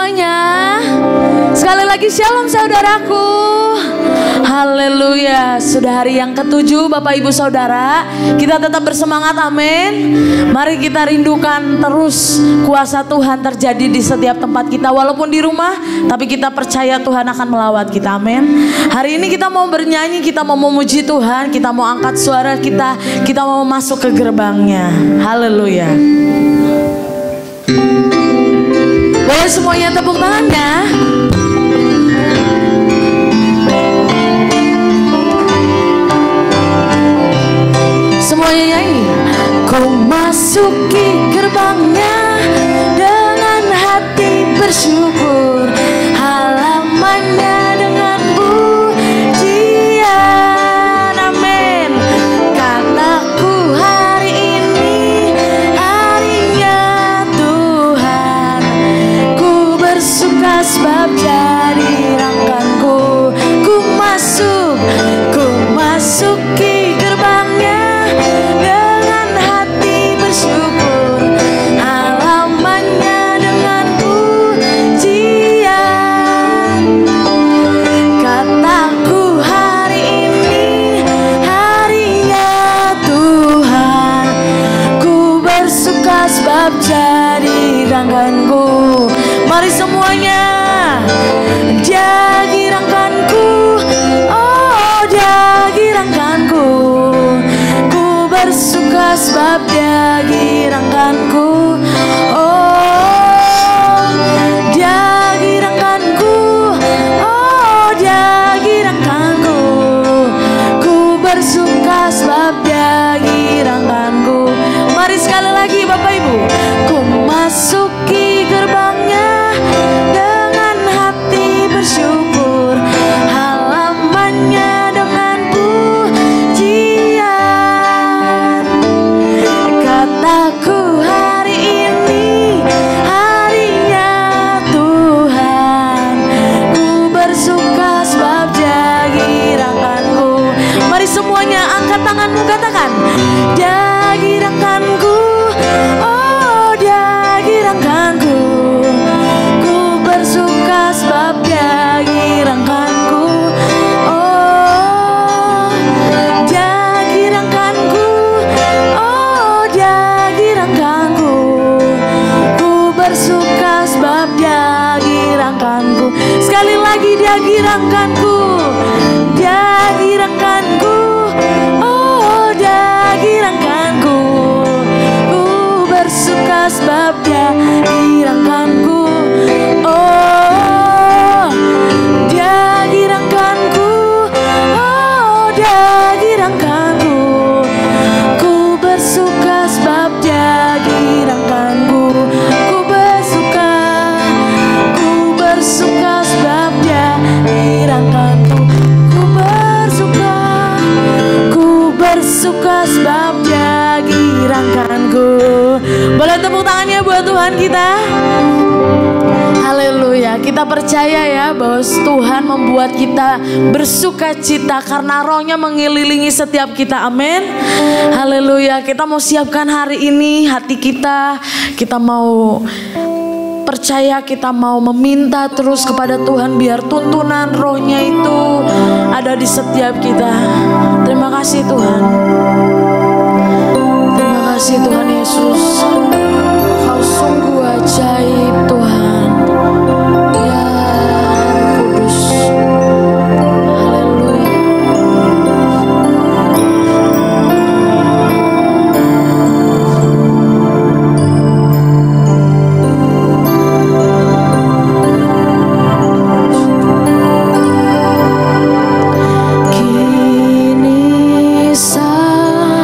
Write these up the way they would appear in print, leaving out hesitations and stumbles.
semuanya. Sekali lagi shalom saudaraku. Haleluya. Sudah hari yang ke-7 Bapak Ibu Saudara. Kita tetap bersemangat, amin. Mari kita rindukan terus kuasa Tuhan terjadi di setiap tempat kita. Walaupun di rumah, tapi kita percaya Tuhan akan melawat kita, amin. Hari ini kita mau bernyanyi, kita mau memuji Tuhan, kita mau angkat suara kita mau masuk ke gerbangnya. Haleluya. Boleh semuanya tepuk tangannya. Semuanya nyanyi. Kau masuki gerbangnya dengan hati bersyukur, halamannya dengan pujian, amin. Kataku hari ini harinya Tuhan, ku bersuka sebab jadi rangkanku. Ku masuki gerbangnya dengan hati bersyukur, halamannya dengan pujian. Kataku hari ini harinya Tuhan, ku bersuka sebab jadi rangkanku. Mari semuanya. Jadi rangkanku, oh jadi rangkanku, ku bersuka sebab dia girangkanku. Oh dia girangkanku, oh dia girangkanku, ku bersuka sebab dia girangkanku. Mari sekali lagi Bapak Ibu. Ku masuki gerbangnya dengan hati bersyukur, halamannya dengan pujian. Kataku hari ini harinya Tuhan, ku bersuka sebab dia girangkanku. Mari semuanya angkat tanganmu, katakan dia girangkanku, oh dia girangkanku, ku bersuka sebab dia girangkanku. Oh dia girangkanku, oh dia girangkanku, ku bersuka sebab dia girangkanku. Sekali lagi dia girangkanku, dia girangkanku, oh dia girangkanku, ku bersuka sebab dia girangkanku. Oh dia girangkanku, oh dia girangkanku, ku bersuka sebab dia girangkanku. Ku bersuka sebab dia girangkanku. Ku bersuka sebab dia girangkanku. Boleh tepuk tangannya buat Tuhan kita. Haleluya. Kita percaya ya bahwa Tuhan membuat kita bersuka cita karena rohnya mengelilingi setiap kita, amin. Haleluya. Kita mau siapkan hari ini hati kita. Kita mau percaya, kita mau meminta terus kepada Tuhan biar tuntunan rohnya itu ada di setiap kita. Terima kasih Tuhan. Terima kasih Tuhan Yesus. Kau sungguh ajaib Tuhan. Ya Kudus. Haleluya. Kini saatnya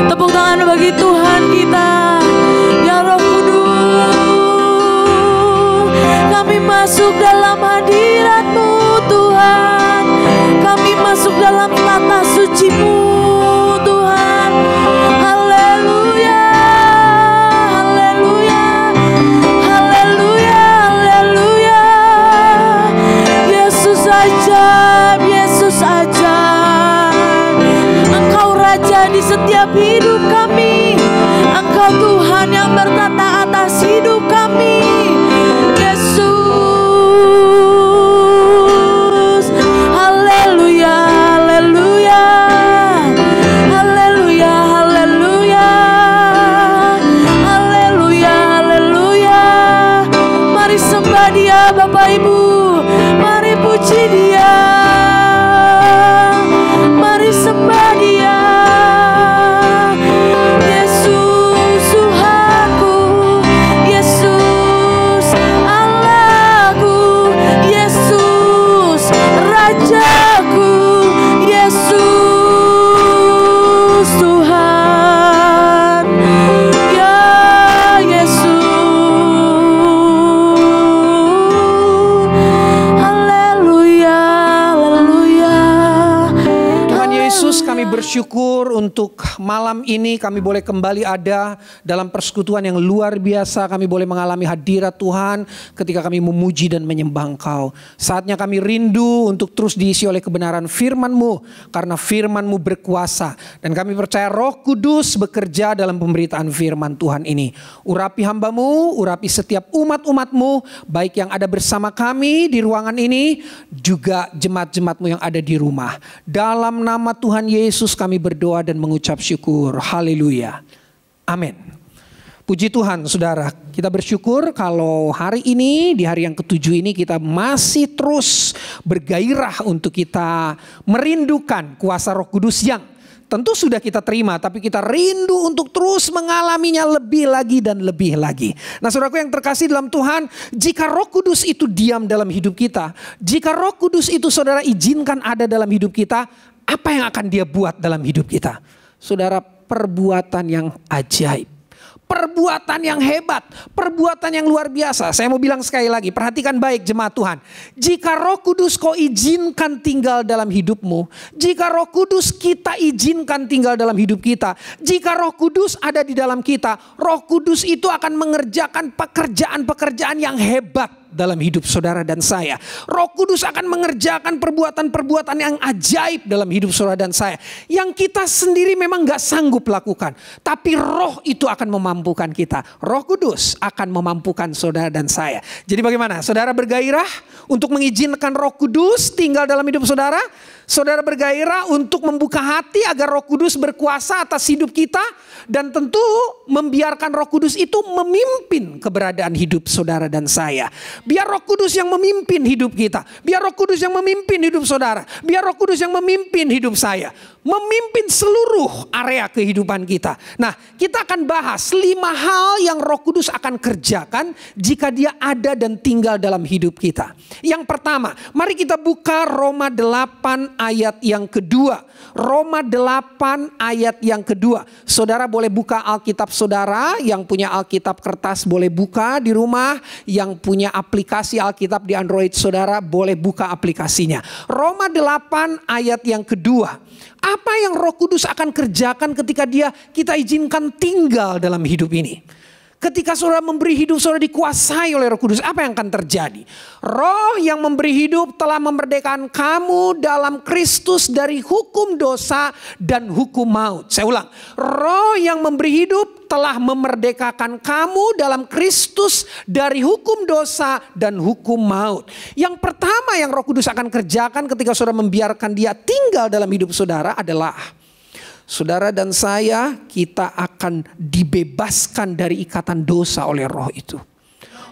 Tepuk tangan bagi Tuhan kita. Ya Roh Kudus, kami masuk dalam hadirat-Mu Tuhan. Kami masuk dalam tata suci-Mu Tuhan. Haleluya, haleluya, haleluya, haleluya. Yesus ajaib, Yesus ajaib. Engkau Raja di setiap hidup kami. Engkau Tuhan yang bertata atas hidup kami. Yesus, haleluya, haleluya, haleluya, haleluya, haleluya, haleluya. Mari sembah Dia Bapak Ibu, mari puji Dia, mari sembah Dia. Yesus Tuhanku, Yesus Allahku, Yesus Rajaku, Yesus Tuhan, ya Yesus. Haleluya, haleluya. Tuhan Yesus, kami bersyukur untuk malam ini kami boleh kembali ada dalam persekutuan yang luar biasa. Kami boleh mengalami hadirat Tuhan ketika kami memuji dan menyembah Engkau. Saatnya kami rindu untuk terus diisi oleh kebenaran firman-Mu, karena firman-Mu berkuasa. Dan kami percaya Roh Kudus bekerja dalam pemberitaan firman Tuhan ini. Urapi hamba-Mu, urapi setiap umat-umat-Mu, baik yang ada bersama kami di ruangan ini, juga jemaat-jemaat-Mu yang ada di rumah. Dalam nama Tuhan Yesus kami berdoa dan mengucap syukur. Haleluya. Amin. Puji Tuhan saudara, kita bersyukur kalau hari ini, di hari yang ke-7 ini kita masih terus bergairah untuk kita merindukan kuasa Roh Kudus yang tentu sudah kita terima, tapi kita rindu untuk terus mengalaminya lebih lagi dan lebih lagi. Nah saudaraku yang terkasih dalam Tuhan, jika Roh Kudus itu diam dalam hidup kita, jika Roh Kudus itu saudara izinkan ada dalam hidup kita, apa yang akan Dia buat dalam hidup kita? Saudara, perbuatan yang ajaib, perbuatan yang hebat, perbuatan yang luar biasa. Saya mau bilang sekali lagi, perhatikan baik jemaat Tuhan. Jika Roh Kudus kau izinkan tinggal dalam hidupmu, jika Roh Kudus kita izinkan tinggal dalam hidup kita, jika Roh Kudus ada di dalam kita, Roh Kudus itu akan mengerjakan pekerjaan-pekerjaan yang hebat dalam hidup saudara dan saya. Roh Kudus akan mengerjakan perbuatan-perbuatan yang ajaib dalam hidup saudara dan saya, yang kita sendiri memang gak sanggup lakukan, tapi Roh itu akan memampukan kita. Roh Kudus akan memampukan saudara dan saya. Jadi bagaimana? Saudara bergairah untuk mengizinkan Roh Kudus tinggal dalam hidup saudara? Saudara bergairah untuk membuka hati agar Roh Kudus berkuasa atas hidup kita, dan tentu membiarkan Roh Kudus itu memimpin keberadaan hidup saudara dan saya. Biar Roh Kudus yang memimpin hidup kita, biar Roh Kudus yang memimpin hidup saudara, biar Roh Kudus yang memimpin hidup saya, memimpin seluruh area kehidupan kita. Nah, kita akan bahas 5 hal yang Roh Kudus akan kerjakan jika Dia ada dan tinggal dalam hidup kita. Yang pertama, mari kita buka Roma 8 ayat yang kedua. Roma 8 ayat yang kedua. Saudara boleh buka Alkitab saudara, yang punya Alkitab kertas boleh buka di rumah, yang punya aplikasi Alkitab di Android saudara boleh buka aplikasinya. Roma 8 ayat yang kedua. Apa yang Roh Kudus akan kerjakan ketika kita izinkan tinggal dalam hidup ini? Ketika saudara memberi hidup, saudara dikuasai oleh Roh Kudus, apa yang akan terjadi? Roh yang memberi hidup telah memerdekakan kamu dalam Kristus dari hukum dosa dan hukum maut. Saya ulang, Roh yang memberi hidup telah memerdekakan kamu dalam Kristus dari hukum dosa dan hukum maut. Yang pertama yang Roh Kudus akan kerjakan ketika saudara membiarkan Dia tinggal dalam hidup saudara adalah, saudara dan saya, kita akan dibebaskan dari ikatan dosa oleh Roh itu.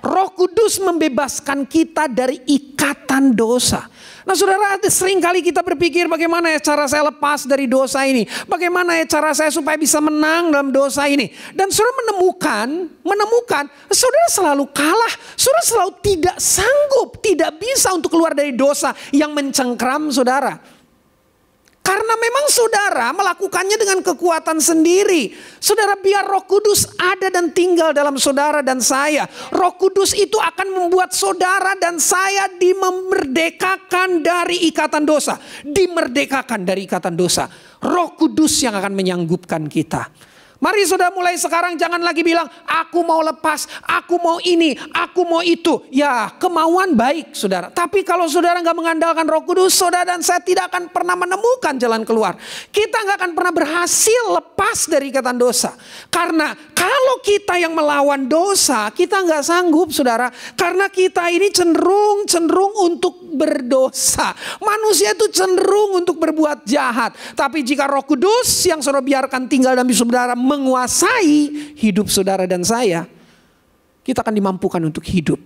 Roh Kudus membebaskan kita dari ikatan dosa. Nah saudara, sering kali kita berpikir bagaimana ya cara saya lepas dari dosa ini. Bagaimana ya cara saya supaya bisa menang dalam dosa ini. Dan saudara menemukan saudara selalu kalah. Saudara selalu tidak sanggup, tidak bisa untuk keluar dari dosa yang mencengkram saudara. Karena memang saudara melakukannya dengan kekuatan sendiri. Saudara, biar Roh Kudus ada dan tinggal dalam saudara dan saya. Roh Kudus itu akan membuat saudara dan saya dimerdekakan dari ikatan dosa. Dimerdekakan dari ikatan dosa. Roh Kudus yang akan menyanggupkan kita. Mari saudara mulai sekarang jangan lagi bilang, aku mau lepas, aku mau ini, aku mau itu. Ya, kemauan baik saudara. Tapi kalau saudara gak mengandalkan Roh Kudus, saudara dan saya tidak akan pernah menemukan jalan keluar. Kita gak akan pernah berhasil lepas dari ikatan dosa. Karena kalau kita yang melawan dosa, kita gak sanggup saudara. Karena kita ini cenderung untuk berdosa. Manusia itu cenderung untuk berbuat jahat. Tapi jika Roh Kudus yang saudara biarkan tinggal dalam saudara menguasai hidup saudara dan saya, kita akan dimampukan untuk hidup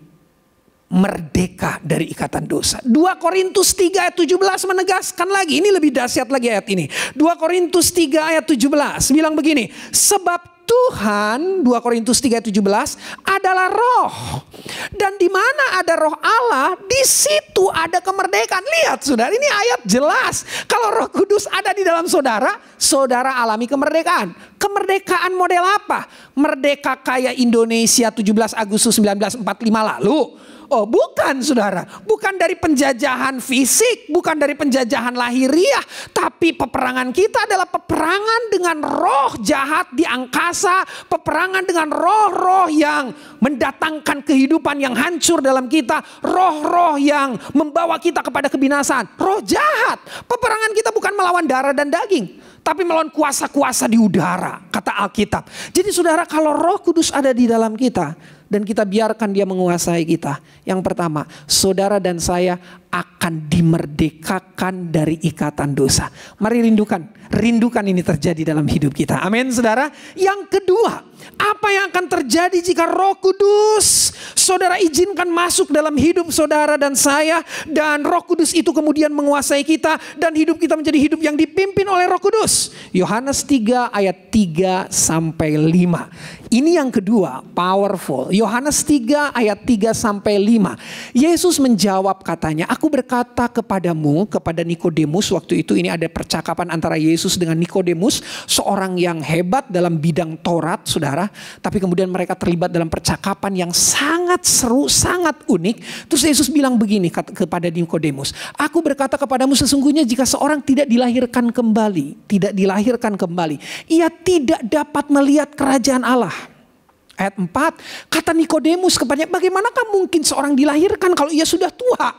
merdeka dari ikatan dosa. 2 Korintus 3 ayat 17 menegaskan lagi, ini lebih dahsyat lagi ayat ini. 2 Korintus 3 ayat 17 bilang begini, sebab Tuhan, 2 Korintus 3 ayat 17 adalah roh. Dan di mana ada roh Allah, di situ ada kemerdekaan. Lihat saudara, ini ayat jelas. Kalau Roh Kudus ada di dalam saudara, saudara alami kemerdekaan. Kemerdekaan model apa? Merdeka kayak Indonesia 17 Agustus 1945 lalu? Oh bukan saudara, bukan dari penjajahan fisik, bukan dari penjajahan lahiriah. Tapi peperangan kita adalah peperangan dengan roh jahat di angkasa. Peperangan dengan roh-roh yang mendatangkan kehidupan yang hancur dalam kita. Roh-roh yang membawa kita kepada kebinasaan. Roh jahat. Peperangan kita bukan melawan darah dan daging, tapi melawan kuasa-kuasa di udara, kata Alkitab. Jadi saudara, kalau Roh Kudus ada di dalam kita dan kita biarkan dia menguasai kita, yang pertama, saudara dan saya akan dimerdekakan dari ikatan dosa. Mari rindukan ini terjadi dalam hidup kita. Amin saudara. Yang kedua, apa yang akan terjadi jika Roh Kudus saudara izinkan masuk dalam hidup saudara dan saya, dan Roh Kudus itu kemudian menguasai kita dan hidup kita menjadi hidup yang dipimpin oleh Roh Kudus. Yohanes 3 ayat 3 sampai 5. Ini yang kedua, powerful. Yohanes 3 ayat 3 sampai 5. Yesus menjawab katanya, aku berkata kepadamu, kepada Nikodemus, waktu itu ini ada percakapan antara Yesus dengan Nikodemus, seorang yang hebat dalam bidang Taurat, saudara. Tapi kemudian mereka terlibat dalam percakapan yang sangat seru, sangat unik. Terus Yesus bilang begini kepada Nikodemus, aku berkata kepadamu sesungguhnya jika seorang tidak dilahirkan kembali, ia tidak dapat melihat kerajaan Allah. Ayat 4, kata Nikodemus kepadanya, bagaimanakah mungkin seorang dilahirkan kalau ia sudah tua?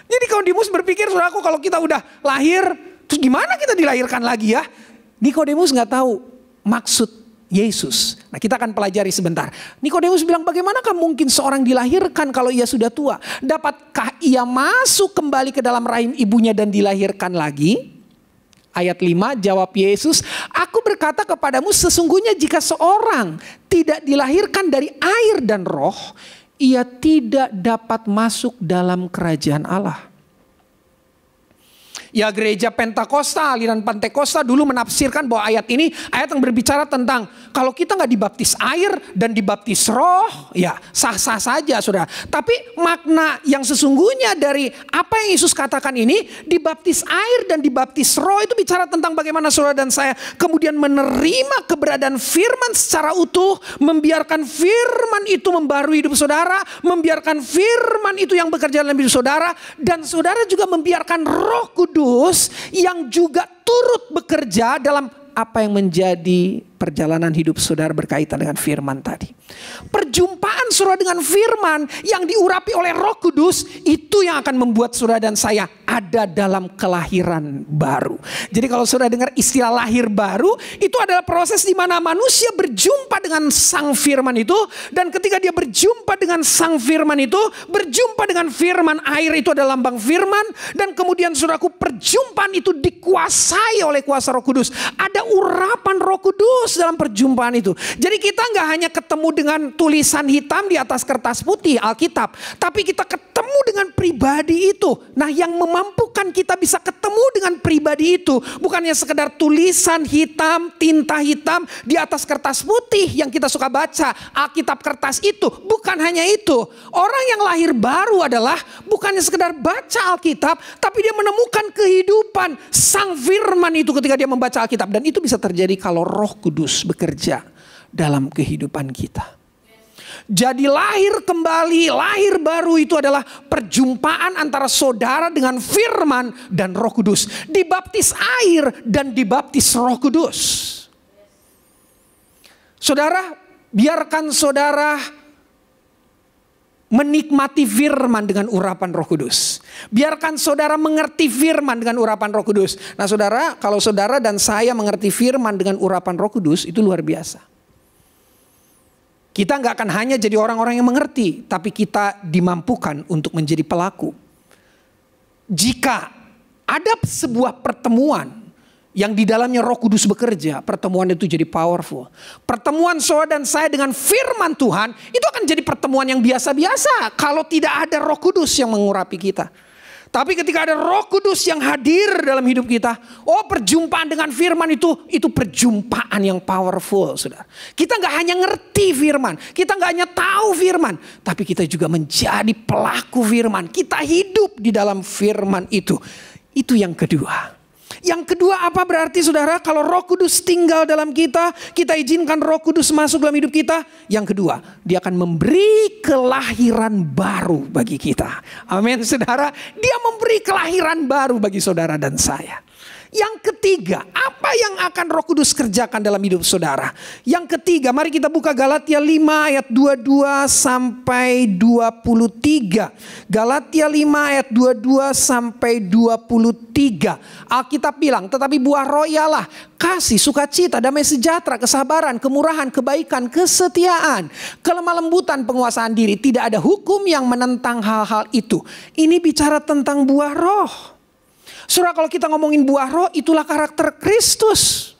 Jadi Nikodemus berpikir, saudaraku, kalau kita udah lahir, terus gimana kita dilahirkan lagi ya? Nikodemus gak tahu maksud Yesus. Nah kita akan pelajari sebentar. Nikodemus bilang, bagaimanakah mungkin seorang dilahirkan kalau ia sudah tua? Dapatkah ia masuk kembali ke dalam rahim ibunya dan dilahirkan lagi? Ayat 5, jawab Yesus, aku berkata kepadamu sesungguhnya jika seorang tidak dilahirkan dari air dan roh, ia tidak dapat masuk dalam kerajaan Allah. Ya gereja Pentakosta, aliran Pentakosta dulu menafsirkan bahwa ayat ini ayat yang berbicara tentang kalau kita gak dibaptis air dan dibaptis roh, ya sah-sah saja saudara. Tapi makna yang sesungguhnya dari apa yang Yesus katakan ini, dibaptis air dan dibaptis roh, itu bicara tentang bagaimana saudara dan saya kemudian menerima keberadaan firman secara utuh, membiarkan firman itu membarui hidup saudara, membiarkan firman itu yang bekerja dalam hidup saudara, dan saudara juga membiarkan Roh Kudus yang juga turut bekerja dalam apa yang menjadi perjalanan hidup saudara berkaitan dengan firman tadi. Perjumpaan saudara dengan firman yang diurapi oleh Roh Kudus, itu yang akan membuat saudara dan saya ada dalam kelahiran baru. Jadi kalau saudara dengar istilah lahir baru, itu adalah proses di mana manusia berjumpa dengan sang firman itu, dan ketika dia berjumpa dengan sang firman itu, berjumpa dengan firman, air itu adalah lambang firman, dan kemudian saudaraku, perjumpaan itu dikuasai oleh kuasa Roh Kudus. Ada urapan Roh Kudus Kudus dalam perjumpaan itu. Jadi kita nggak hanya ketemu dengan tulisan hitam di atas kertas putih Alkitab, tapi kita ketemu dengan pribadi itu. Nah, yang memampukan kita bisa ketemu dengan pribadi itu bukannya sekedar tulisan hitam, tinta hitam di atas kertas putih yang kita suka baca, Alkitab kertas itu. Bukan hanya itu. Orang yang lahir baru adalah bukannya sekedar baca Alkitab, tapi dia menemukan kehidupan Sang Firman itu ketika dia membaca Alkitab. Dan itu bisa terjadi kalau Roh Kudus bekerja dalam kehidupan kita. Jadi lahir kembali, lahir baru itu adalah perjumpaan antara saudara dengan Firman dan Roh Kudus. Dibaptis air dan dibaptis Roh Kudus. Saudara, biarkan saudara menikmati firman dengan urapan Roh Kudus. Biarkan saudara mengerti firman dengan urapan Roh Kudus. Nah saudara, kalau saudara dan saya mengerti firman dengan urapan Roh Kudus, itu luar biasa. Kita nggak akan hanya jadi orang-orang yang mengerti, tapi kita dimampukan untuk menjadi pelaku. Jika ada sebuah pertemuan yang di dalamnya Roh Kudus bekerja, pertemuan itu jadi powerful. Pertemuan saudara dan saya dengan firman Tuhan itu akan jadi pertemuan yang biasa-biasa kalau tidak ada Roh Kudus yang mengurapi kita. Tapi ketika ada Roh Kudus yang hadir dalam hidup kita, perjumpaan dengan firman itu perjumpaan yang powerful, saudara. Kita nggak hanya ngerti firman, kita nggak hanya tahu firman, tapi kita juga menjadi pelaku firman. Kita hidup di dalam firman itu. Itu yang kedua. Yang kedua apa berarti saudara? Kalau Roh Kudus tinggal dalam kita, kita izinkan Roh Kudus masuk dalam hidup kita. Yang kedua, dia akan memberi kelahiran baru bagi kita. Amin saudara. Dia memberi kelahiran baru bagi saudara dan saya. Yang ketiga, apa yang akan Roh Kudus kerjakan dalam hidup saudara? Yang ketiga, mari kita buka Galatia 5 ayat 22 sampai 23. Galatia 5 ayat 22 sampai 23. Alkitab bilang, tetapi buah roh ialah kasih, sukacita, damai sejahtera, kesabaran, kemurahan, kebaikan, kesetiaan, kelemah lembutan, penguasaan diri. Tidak ada hukum yang menentang hal-hal itu. Ini bicara tentang buah roh. Saudara, kalau kita ngomongin buah roh, itulah karakter Kristus.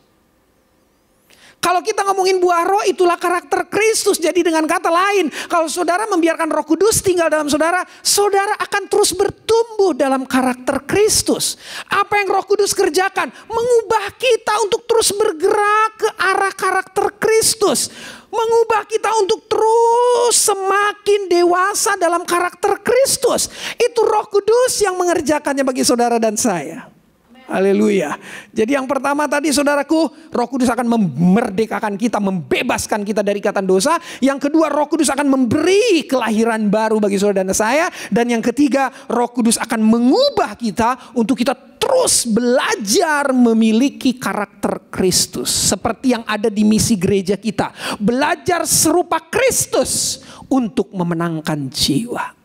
Kalau kita ngomongin buah roh, itulah karakter Kristus. Jadi dengan kata lain, kalau saudara membiarkan Roh Kudus tinggal dalam saudara, saudara akan terus bertumbuh dalam karakter Kristus. Apa yang Roh Kudus kerjakan? Mengubah kita untuk terus bergerak ke arah karakter Kristus. Mengubah kita untuk terus semakin dewasa dalam karakter Kristus. Itu Roh Kudus yang mengerjakannya bagi saudara dan saya. Haleluya. Jadi yang pertama tadi saudaraku, Roh Kudus akan memerdekakan kita, membebaskan kita dari ikatan dosa. Yang kedua, Roh Kudus akan memberi kelahiran baru bagi saudara dan saya. Dan yang ketiga, Roh Kudus akan mengubah kita untuk kita terus belajar memiliki karakter Kristus. Seperti yang ada di misi gereja kita. Belajar serupa Kristus untuk memenangkan jiwa.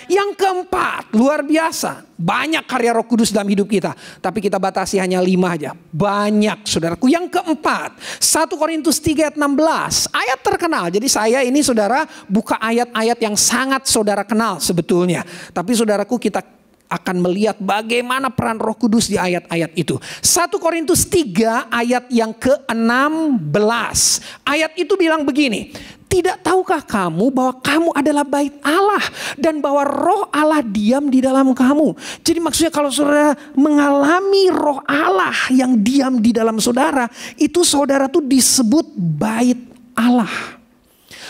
Yang keempat, luar biasa. Banyak karya Roh Kudus dalam hidup kita. Tapi kita batasi hanya 5 aja. Banyak saudaraku. Yang keempat, 1 Korintus 3 ayat 16. Ayat terkenal. Jadi saya ini saudara buka ayat-ayat yang sangat saudara kenal sebetulnya. Tapi saudaraku, kita akan melihat bagaimana peran Roh Kudus di ayat-ayat itu. 1 Korintus 3 ayat yang ke-16. Ayat itu bilang begini. Tidak tahukah kamu bahwa kamu adalah bait Allah dan bahwa Roh Allah diam di dalam kamu? Jadi maksudnya kalau saudara mengalami Roh Allah yang diam di dalam saudara, itu saudara tuh disebut bait Allah.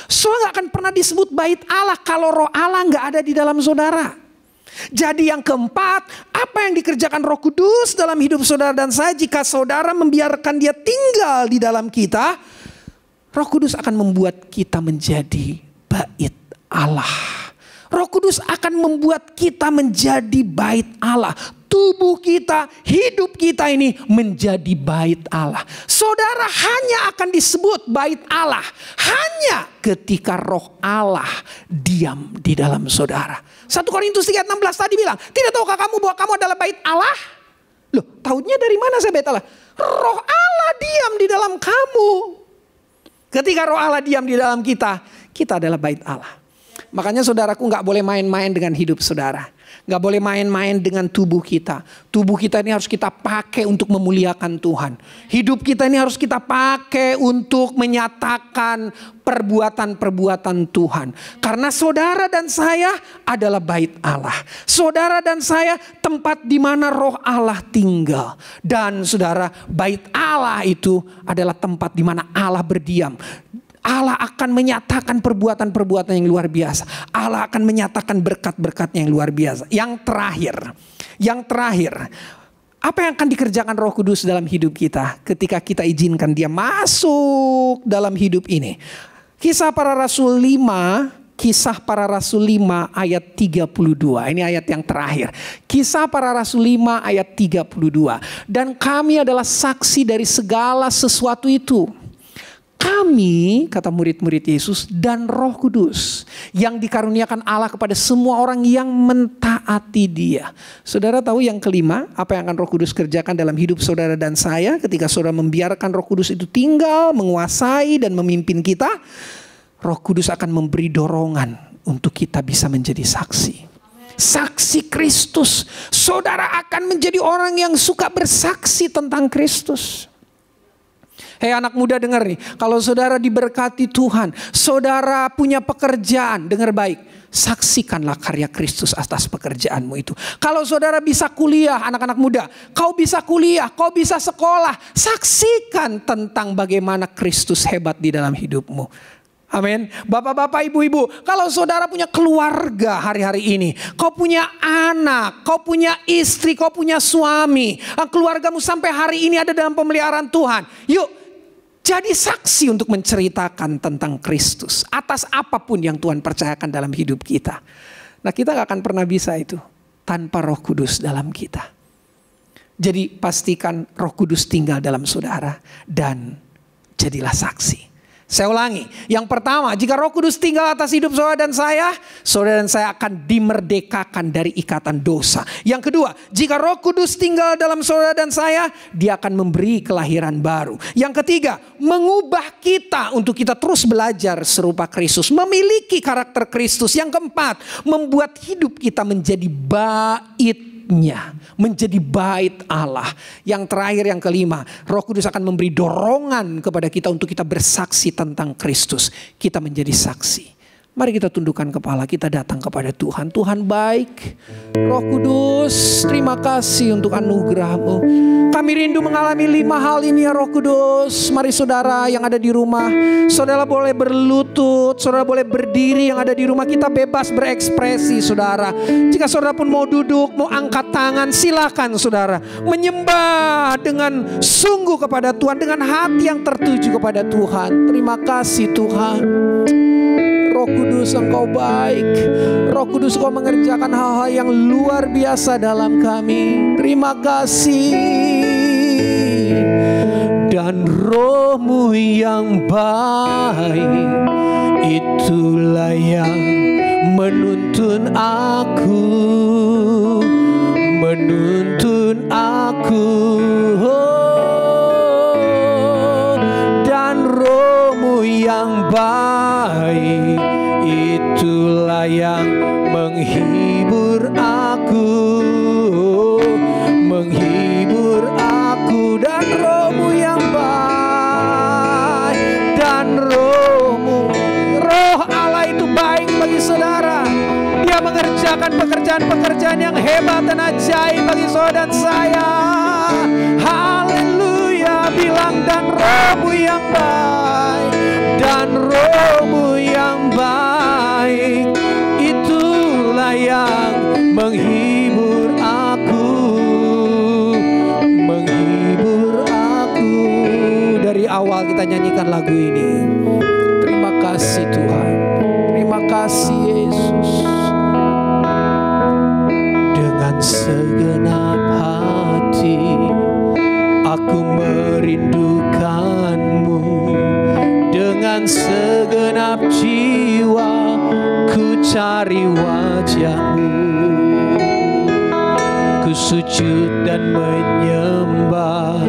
Saudara gak akan pernah disebut bait Allah kalau Roh Allah gak ada di dalam saudara. Jadi yang keempat, apa yang dikerjakan Roh Kudus dalam hidup saudara dan saya, jika saudara membiarkan dia tinggal di dalam kita, Roh Kudus akan membuat kita menjadi bait Allah. Roh Kudus akan membuat kita menjadi bait Allah. Tubuh kita, hidup kita ini menjadi bait Allah. Saudara hanya akan disebut bait Allah hanya ketika Roh Allah diam di dalam saudara. 1 Korintus 3:16 tadi bilang, tidak tahukah kamu bahwa kamu adalah bait Allah? Loh, tahunya dari mana saya bait Allah? Roh Allah diam di dalam kamu. Ketika Roh Allah diam di dalam kita, kita adalah bait Allah. Makanya saudaraku gak boleh main-main dengan hidup saudara. Gak boleh main-main dengan tubuh kita. Tubuh kita ini harus kita pakai untuk memuliakan Tuhan. Hidup kita ini harus kita pakai untuk menyatakan perbuatan-perbuatan Tuhan. Karena saudara dan saya adalah bait Allah. Saudara dan saya tempat di mana roh Allah tinggal. Dan saudara, bait Allah itu adalah tempat di mana Allah berdiam. Allah akan menyatakan perbuatan-perbuatan yang luar biasa. Allah akan menyatakan berkat-berkatnya yang luar biasa. Yang terakhir, apa yang akan dikerjakan Roh Kudus dalam hidup kita ketika kita izinkan Dia masuk dalam hidup ini? Kisah Para Rasul 5 ayat 32. Ini ayat yang terakhir. Kisah Para Rasul 5 ayat 32. Dan kami adalah saksi dari segala sesuatu itu. Kami, kata murid-murid Yesus, dan Roh Kudus yang dikaruniakan Allah kepada semua orang yang mentaati Dia. Saudara tahu yang kelima, apa yang akan Roh Kudus kerjakan dalam hidup saudara dan saya ketika saudara membiarkan Roh Kudus itu tinggal, menguasai dan memimpin kita? Roh Kudus akan memberi dorongan untuk kita bisa menjadi saksi. Saksi Kristus. Saudara akan menjadi orang yang suka bersaksi tentang Kristus. Hei anak muda, dengar nih, kalau saudara diberkati Tuhan, saudara punya pekerjaan, dengar baik, saksikanlah karya Kristus atas pekerjaanmu itu. Kalau saudara bisa kuliah, anak-anak muda, kau bisa kuliah, kau bisa sekolah, saksikan tentang bagaimana Kristus hebat di dalam hidupmu. Amin. Bapak-bapak, ibu-ibu, kalau saudara punya keluarga hari-hari ini, kau punya anak, kau punya istri, kau punya suami, keluargamu sampai hari ini ada dalam pemeliharaan Tuhan. Yuk, jadi saksi untuk menceritakan tentang Kristus atas apapun yang Tuhan percayakan dalam hidup kita. Nah, kita gak akan pernah bisa itu tanpa Roh Kudus dalam kita. Jadi pastikan Roh Kudus tinggal dalam saudara dan jadilah saksi. Saya ulangi, yang pertama, jika Roh Kudus tinggal atas hidup saudara dan saya akan dimerdekakan dari ikatan dosa. Yang kedua, jika Roh Kudus tinggal dalam saudara dan saya, Dia akan memberi kelahiran baru. Yang ketiga, mengubah kita untuk kita terus belajar serupa Kristus, memiliki karakter Kristus. Yang keempat, membuat hidup kita menjadi menjadi bait Allah. Yang terakhir, yang kelima, Roh Kudus akan memberi dorongan kepada kita untuk kita bersaksi tentang Kristus. Kita menjadi saksi. Mari kita tundukkan kepala, kita datang kepada Tuhan. Tuhan baik, Roh Kudus, terima kasih untuk anugerah-Mu. Kami rindu mengalami 5 hal ini ya Roh Kudus. Mari saudara yang ada di rumah, saudara boleh berlutut, saudara boleh berdiri yang ada di rumah. Kita bebas berekspresi saudara. Jika saudara pun mau duduk, mau angkat tangan, silakan saudara. Menyembah dengan sungguh kepada Tuhan, dengan hati yang tertuju kepada Tuhan. Terima kasih Tuhan. Roh Kudus, Engkau baik. Roh Kudus, Engkau mengerjakan hal-hal yang luar biasa dalam kami. Terima kasih. Dan Roh-Mu yang baik, itulah yang menuntun aku. Dan Roh-Mu yang baik, itulah yang menghibur aku. Dan Roh-Mu yang baik, dan Roh-Mu, Roh Allah itu baik bagi saudara. Dia mengerjakan pekerjaan-pekerjaan yang hebat dan ajaib bagi saudara dan saya. Haleluya, bilang dan Roh-Mu yang baik, dan Roh-Mu yang baik, itulah yang menghibur aku. Dari awal kita nyanyikan lagu ini. Terima kasih Tuhan. Terima kasih Yesus. Dengan segenap hati aku merindukan-Mu. Dengan segenap jiwa ku cari wajah-Mu. Ku sujud dan menyembah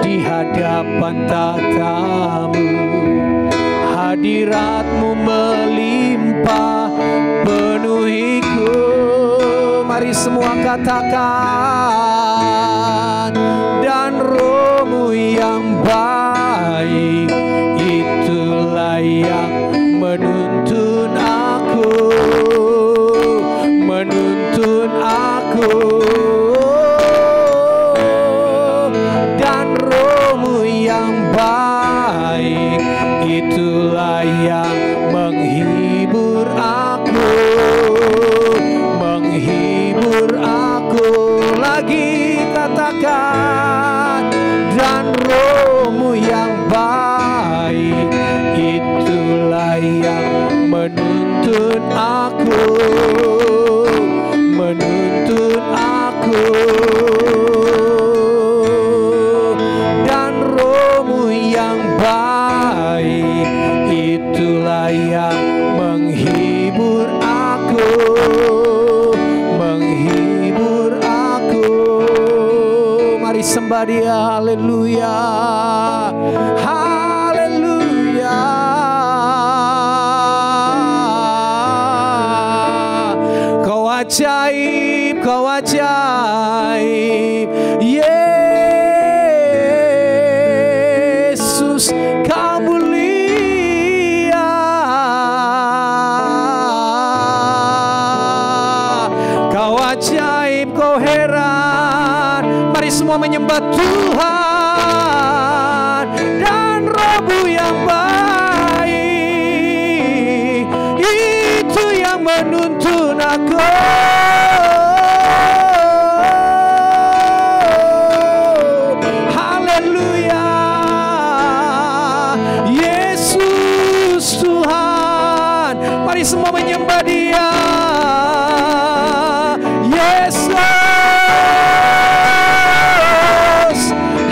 di hadapan tatamu. Hadirat-Mu melimpah penuhiku. Mari semua katakan, dan Roh-Mu yang baik itulah yang menuntun aku, menuntun aku. Dan Roh-Mu yang baik itulah yang menghibur aku, menghibur aku. Lagi katakan, dan Roh-Mu yang baik itulah yang menuntun aku, menuntun aku. Dan Roh-Mu yang baik itulah yang menghibur aku, menghibur aku. Mari sembah Dia, haleluya, haleluya. Kau ajaib, Kau ajaib, Yesus, Kau mulia. Kau ajaib, Kau heran. Mari semua menyembah Tuhan. Dan Roh-Mu yang baik itu yang menuntun aku. Haleluya, Yesus Tuhan. Mari semua menyembah Dia. Yesus,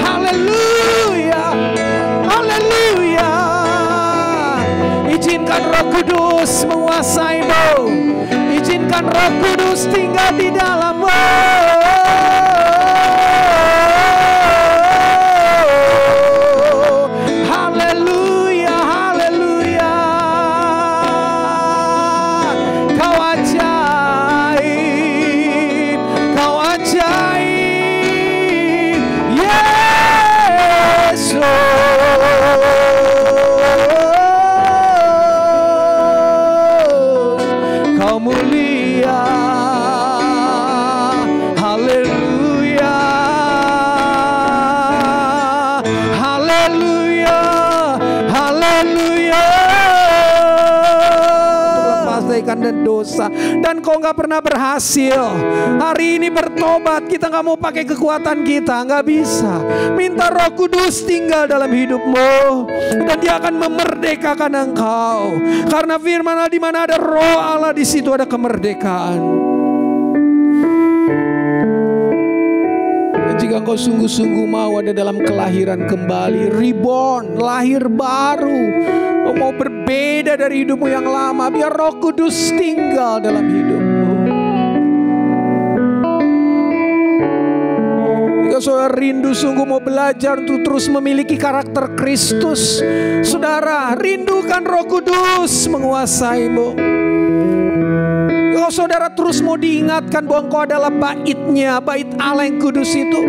haleluya, haleluya. Izinkan Roh Kudus menguasai-Mu, izinkan Roh Kudus tinggal di dalam-Mu. Haleluya, haleluya. Kau ajaib, Kau ajaib, Yesus. Kau mulia, haleluya, haleluya, haleluya. Lepas dari kandang dosa, dan kau nggak pernah berhasil. Hari ini bertobat, kita nggak mau pakai kekuatan kita, nggak bisa. Minta Roh Kudus tinggal dalam hidupmu, dan Dia akan memerdekakan engkau. Karena firman Allah, di mana ada Roh Allah, di situ ada kemerdekaan. Dan jika engkau sungguh-sungguh mau ada dalam kelahiran kembali, reborn, lahir baru, kau mau berbeda dari hidupmu yang lama, biar Roh Kudus tinggal dalam hidupmu. Jika saudara rindu sungguh mau belajar untuk terus memiliki karakter Kristus, saudara rindukan Roh Kudus menguasai-Mu. Kalau saudara terus mau diingatkan bahwa engkau adalah bait-Nya, bait Allah yang kudus itu,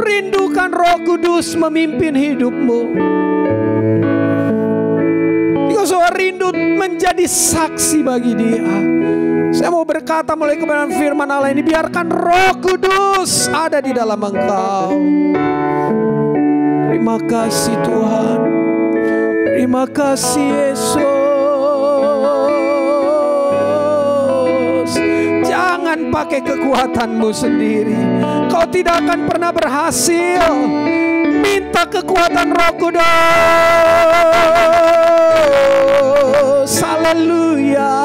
rindukan Roh Kudus memimpin hidupmu. Jika saudara rindu menjadi saksi bagi Dia, saya mau berkata mulai kebenaran firman Allah ini, biarkan Roh Kudus ada di dalam engkau. Terima kasih Tuhan, terima kasih Yesus. Jangan pakai kekuatanmu sendiri, kau tidak akan pernah berhasil. Minta kekuatan Roh Kudus. Haleluya.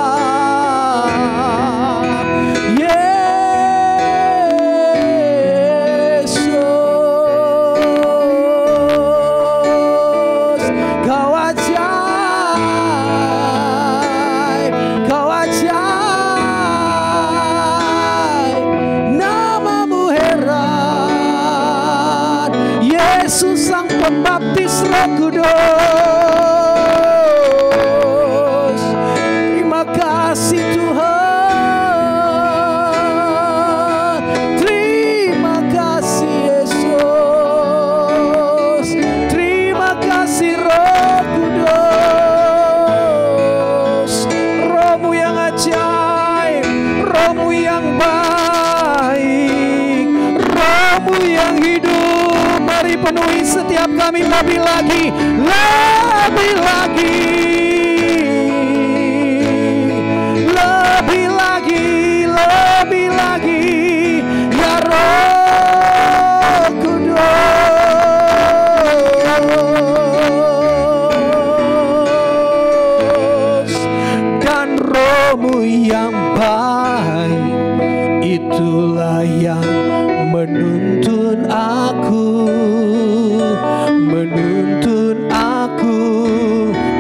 Pembaptis Roh Kudus. Terima kasih Tuhan. setiap kami lebih lagi, lebih lagi, lebih lagi, lebih lagi, ya Roh Kudus. Dan Roh-Mu yang baik, itulah yang menuntun aku, menuntun aku.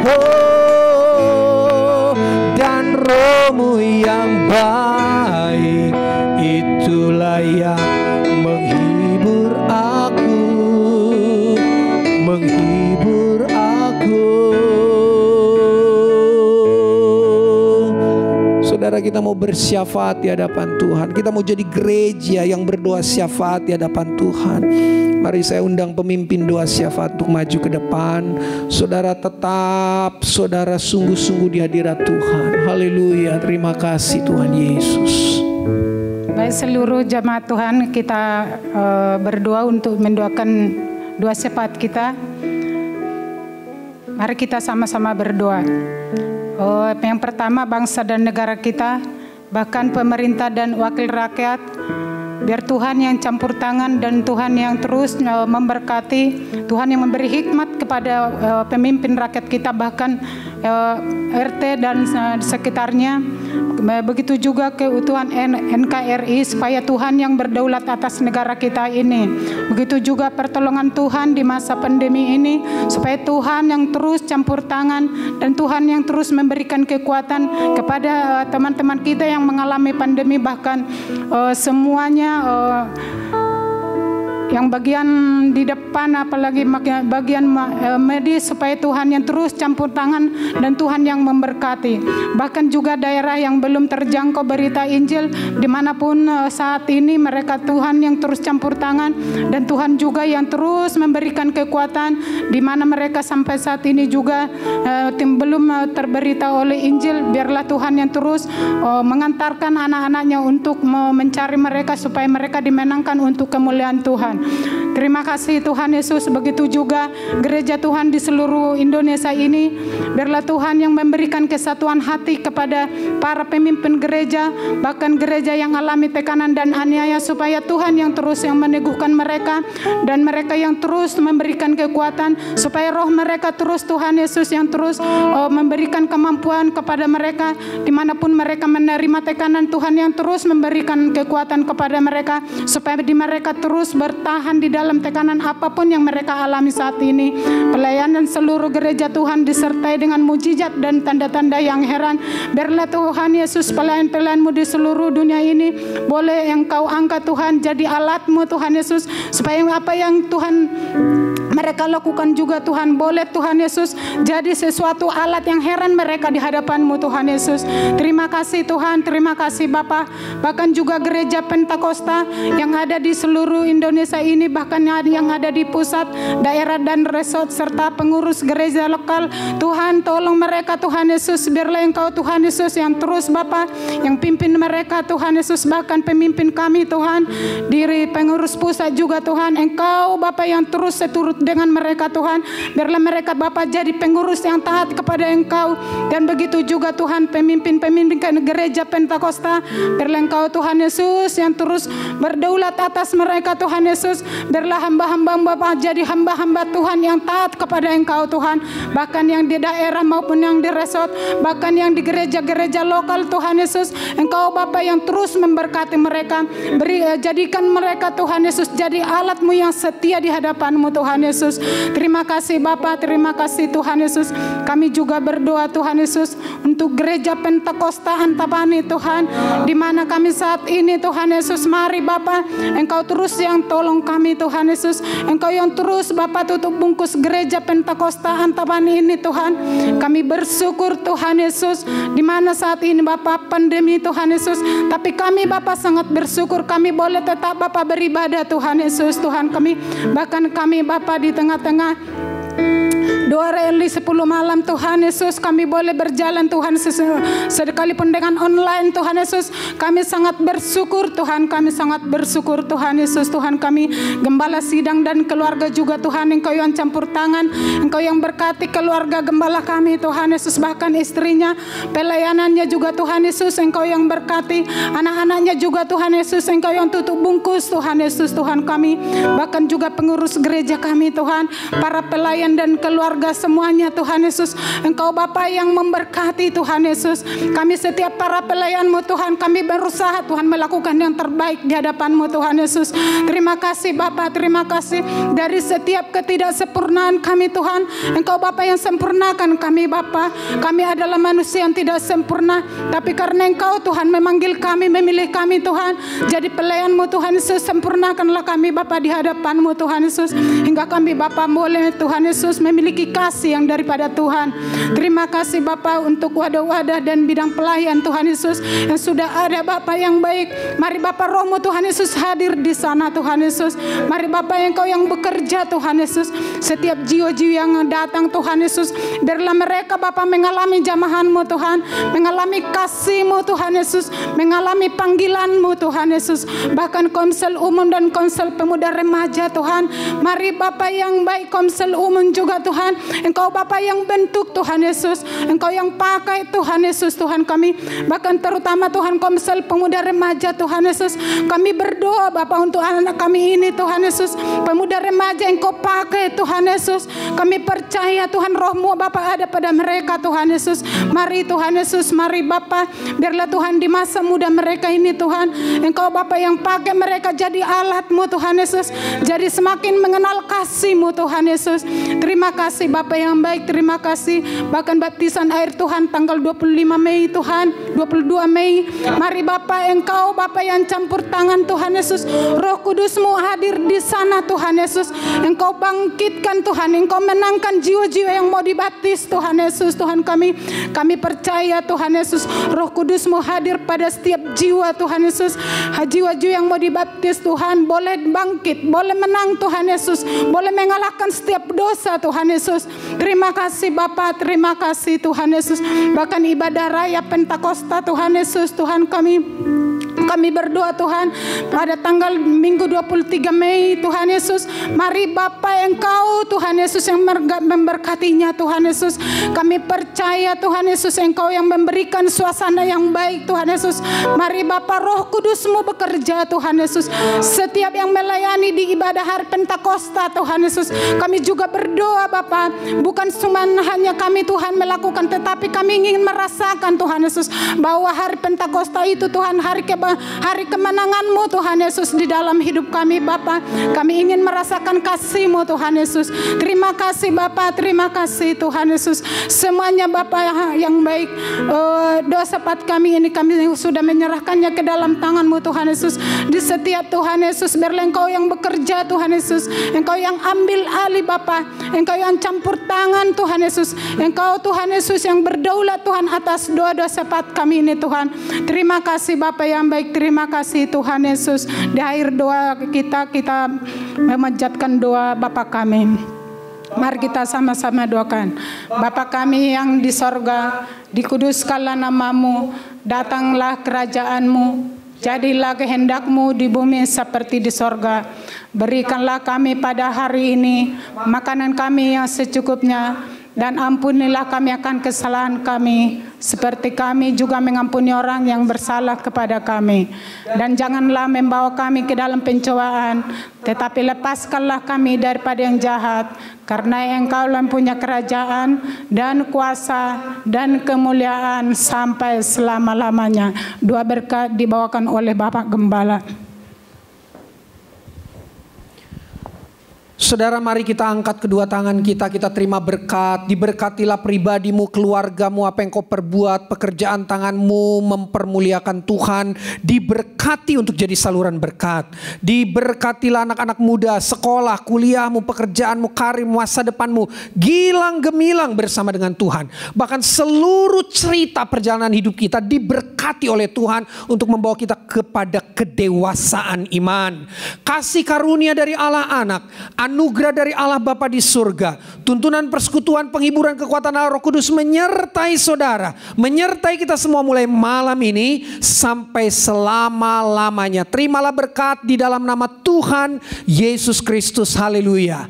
Oh, dan Roh-Mu yang baik, itulah yang menghibur aku, menghibur aku. Saudara, kita mau bersyafaat di hadapan Tuhan. Kita mau jadi gereja yang berdoa syafaat di hadapan Tuhan. Mari saya undang pemimpin doa syafaat untuk maju ke depan. Saudara, tetap saudara sungguh-sungguh di hadirat Tuhan. Haleluya, terima kasih Tuhan Yesus. Baik, seluruh jemaat Tuhan, kita berdoa untuk mendoakan doa syafaat kita. Mari kita sama-sama berdoa. Yang pertama, bangsa dan negara kita, bahkan pemerintah dan wakil rakyat, biar Tuhan yang campur tangan dan Tuhan yang terus memberkati, Tuhan yang memberi hikmat kepada pemimpin rakyat kita, bahkan RT dan sekitarnya. Begitu juga keutuhan NKRI, supaya Tuhan yang berdaulat atas negara kita ini. Begitu juga pertolongan Tuhan di masa pandemi ini, supaya Tuhan yang terus campur tangan dan Tuhan yang terus memberikan kekuatan kepada teman-teman kita yang mengalami pandemi, bahkan semuanya yang bagian di depan, apalagi bagian medis, supaya Tuhan yang terus campur tangan dan Tuhan yang memberkati. Bahkan juga daerah yang belum terjangkau berita Injil, dimanapun saat ini, mereka Tuhan yang terus campur tangan dan Tuhan juga yang terus memberikan kekuatan, di mana mereka sampai saat ini juga belum terberita oleh Injil. Biarlah Tuhan yang terus mengantarkan anak-anaknya untuk mencari mereka, supaya mereka dimenangkan untuk kemuliaan Tuhan. Terima kasih Tuhan Yesus. Begitu juga gereja Tuhan di seluruh Indonesia ini, biarlah Tuhan yang memberikan kesatuan hati kepada para pemimpin gereja, bahkan gereja yang alami tekanan dan aniaya, supaya Tuhan yang terus yang meneguhkan mereka, dan mereka yang terus memberikan kekuatan, supaya roh mereka terus, Tuhan Yesus yang terus memberikan kemampuan kepada mereka, dimanapun mereka menerima tekanan, Tuhan yang terus memberikan kekuatan kepada mereka, supaya di mereka terus bertahan di dalam tekanan apapun yang mereka alami saat ini. Pelayanan seluruh gereja Tuhan disertai dengan mujizat dan tanda-tanda yang heran. Biarlah Tuhan Yesus, pelayan-pelayan-Mu di seluruh dunia ini boleh Engkau angkat Tuhan, jadi alat-Mu Tuhan Yesus, supaya apa yang Tuhan mereka lakukan juga Tuhan, boleh Tuhan Yesus jadi sesuatu alat yang heran mereka di hadapan-Mu Tuhan Yesus. Terima kasih Tuhan, terima kasih Bapa. Bahkan juga gereja Pentakosta yang ada di seluruh Indonesia ini, bahkan yang ada di pusat, daerah dan resort, serta pengurus gereja lokal, Tuhan tolong mereka Tuhan Yesus. Biarlah Engkau Tuhan Yesus yang terus Bapa yang pimpin mereka Tuhan Yesus, bahkan pemimpin kami Tuhan, diri pengurus pusat juga Tuhan, Engkau Bapa yang terus seturut dengan mereka Tuhan. Biarlah mereka Bapa jadi pengurus yang taat kepada Engkau, dan begitu juga Tuhan pemimpin-pemimpin gereja Pentakosta, biarlah Engkau Tuhan Yesus yang terus berdaulat atas mereka Tuhan Yesus. Biarlah hamba-hamba Bapa jadi hamba-hamba Tuhan yang taat kepada Engkau Tuhan, bahkan yang di daerah maupun yang di resort, bahkan yang di gereja-gereja lokal Tuhan Yesus, Engkau Bapa yang terus memberkati mereka. Jadikan mereka Tuhan Yesus jadi alat-Mu yang setia di hadapan-Mu Tuhan Yesus. Terima kasih Bapa, terima kasih Tuhan Yesus. Kami juga berdoa Tuhan Yesus untuk gereja Pentakosta Antapani Tuhan, di mana kami saat ini Tuhan Yesus. Mari Bapa, Engkau terus yang tolong kami Tuhan Yesus. Engkau yang terus Bapa tutup bungkus gereja Pentakosta Antapani ini Tuhan. Kami bersyukur Tuhan Yesus, di mana saat ini Bapa pandemi Tuhan Yesus, tapi kami Bapa sangat bersyukur kami boleh tetap Bapa beribadah Tuhan Yesus. Tuhan kami, bahkan kami Bapa di tengah-tengah 2 rally 10 malam Tuhan Yesus, kami boleh berjalan Tuhan, sekalipun dengan online Tuhan Yesus. Kami sangat bersyukur Tuhan, kami sangat bersyukur Tuhan Yesus. Tuhan kami gembala sidang dan keluarga juga Tuhan, Engkau yang campur tangan, Engkau yang berkati keluarga gembala kami Tuhan Yesus, bahkan istrinya, pelayanannya juga Tuhan Yesus, Engkau yang berkati anak-anaknya juga Tuhan Yesus, Engkau yang tutup bungkus Tuhan Yesus. Tuhan kami, bahkan juga pengurus gereja kami Tuhan, para pelayan dan keluarga semuanya Tuhan Yesus, Engkau Bapa yang memberkati Tuhan Yesus. Kami setiap para pelayan-Mu Tuhan, kami berusaha Tuhan melakukan yang terbaik di hadapan-Mu Tuhan Yesus. Terima kasih Bapa, terima kasih dari setiap ketidaksempurnaan kami Tuhan, Engkau Bapa yang sempurnakan kami Bapa. Kami adalah manusia yang tidak sempurna, tapi karena Engkau Tuhan memanggil kami, memilih kami Tuhan jadi pelayan-Mu Tuhan Yesus, sempurnakanlah kami Bapa di hadapan-Mu Tuhan Yesus, hingga kami Bapa boleh Tuhan Yesus memiliki kasih yang daripada Tuhan. Terima kasih Bapa untuk wadah-wadah dan bidang pelayan Tuhan Yesus yang sudah ada Bapa yang baik. Mari Bapa Roh-Mu Tuhan Yesus hadir di sana Tuhan Yesus. Mari Bapa Engkau yang bekerja Tuhan Yesus, setiap jiwa-jiwa yang datang Tuhan Yesus, biarlah mereka Bapa mengalami jamahan-Mu Tuhan, mengalami kasih-Mu Tuhan Yesus, mengalami panggilan-Mu Tuhan Yesus. Bahkan Komsel Umum dan Komsel Pemuda Remaja Tuhan, mari Bapa yang baik, Komsel Umum juga Tuhan, Engkau Bapa yang bentuk Tuhan Yesus, Engkau yang pakai Tuhan Yesus. Tuhan kami, bahkan terutama Tuhan Komsel Pemuda Remaja Tuhan Yesus, kami berdoa Bapa untuk anak kami ini Tuhan Yesus, pemuda remaja Engkau pakai Tuhan Yesus. Kami percaya Tuhan Roh-Mu Bapa ada pada mereka Tuhan Yesus. Mari Tuhan Yesus, mari Bapa, biarlah Tuhan di masa muda mereka ini Tuhan, Engkau Bapa yang pakai mereka jadi alat-Mu Tuhan Yesus, jadi semakin mengenal kasih-Mu Tuhan Yesus. Terima kasih Bapa yang baik, terima kasih. Bahkan baptisan air Tuhan tanggal 25 Mei Tuhan, 22 Mei, mari Bapa Engkau Bapa yang campur tangan Tuhan Yesus, Roh Kudus-Mu hadir di sana Tuhan Yesus. Engkau bangkitkan Tuhan, Engkau menangkan jiwa-jiwa yang mau dibaptis Tuhan Yesus. Tuhan kami percaya Tuhan Yesus, Roh Kudus-Mu hadir pada setiap jiwa Tuhan Yesus. Jiwa-jiwa yang mau dibaptis Tuhan boleh bangkit, boleh menang Tuhan Yesus, boleh mengalahkan setiap dosa Tuhan Yesus. Terima kasih Bapa, terima kasih Tuhan Yesus. Bahkan ibadah raya Pentakosta Tuhan Yesus, Tuhan kami berdoa Tuhan pada tanggal Minggu 23 Mei Tuhan Yesus. Mari Bapa Engkau Tuhan Yesus yang memberkatinya Tuhan Yesus. Kami percaya Tuhan Yesus Engkau yang memberikan suasana yang baik Tuhan Yesus. Mari Bapa Roh Kudus-Mu bekerja Tuhan Yesus. Setiap yang melayani di ibadah hari Pentakosta Tuhan Yesus, kami juga berdoa Bapa, bukan cuma hanya kami Tuhan melakukan, tetapi kami ingin merasakan Tuhan Yesus bahwa hari Pentakosta itu Tuhan hari kemenangan-Mu Tuhan Yesus di dalam hidup kami Bapa. Kami ingin merasakan kasih-Mu Tuhan Yesus. Terima kasih Bapa, terima kasih Tuhan Yesus. Semuanya Bapa yang baik, dosa pat kami ini kami sudah menyerahkannya ke dalam tangan-Mu Tuhan Yesus. Di setiap Tuhan Yesus, biarlah Engkau yang bekerja Tuhan Yesus, Engkau yang ambil alih Bapa, Engkau yang campur tangan Tuhan Yesus, Engkau Tuhan Yesus yang berdaulat Tuhan atas doa-dosa pat kami ini Tuhan. Terima kasih Bapa yang baik, terima kasih Tuhan Yesus. Di akhir doa kita memanjatkan doa Bapa kami. Mari kita sama-sama doakan. Bapa kami yang di sorga, dikuduskanlah nama-Mu, datanglah kerajaan-Mu, jadilah kehendak-Mu di bumi seperti di sorga. Berikanlah kami pada hari ini makanan kami yang secukupnya, dan ampunilah kami akan kesalahan kami, seperti kami juga mengampuni orang yang bersalah kepada kami. Dan janganlah membawa kami ke dalam pencobaan, tetapi lepaskanlah kami daripada yang jahat, karena Engkau yang punya kerajaan dan kuasa dan kemuliaan sampai selama-lamanya. Doa berkat dibawakan oleh Bapak Gembala. Saudara, mari kita angkat kedua tangan kita terima berkat. Diberkatilah pribadimu, keluargamu, apa yang kau perbuat, pekerjaan tanganmu mempermuliakan Tuhan. Diberkati untuk jadi saluran berkat. Diberkatilah anak-anak muda, sekolah, kuliahmu, pekerjaanmu, karir, masa depanmu gilang gemilang bersama dengan Tuhan. Bahkan seluruh cerita perjalanan hidup kita diberkati oleh Tuhan untuk membawa kita kepada kedewasaan iman. Kasih karunia dari Allah anak anugerah dari Allah Bapa di surga, tuntunan persekutuan, penghiburan, kekuatan Allah Roh Kudus menyertai saudara, menyertai kita semua mulai malam ini sampai selama-lamanya. Terimalah berkat di dalam nama Tuhan Yesus Kristus. Haleluya.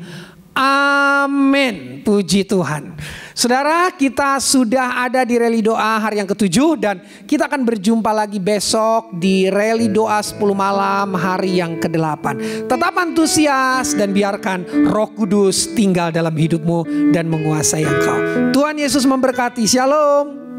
Amin. Puji Tuhan. Saudara, kita sudah ada di Rally Doa hari yang ke-7 dan kita akan berjumpa lagi besok di Rally Doa 10 malam hari yang ke-8. Tetap antusias dan biarkan Roh Kudus tinggal dalam hidupmu dan menguasai engkau. Tuhan Yesus memberkati. Shalom.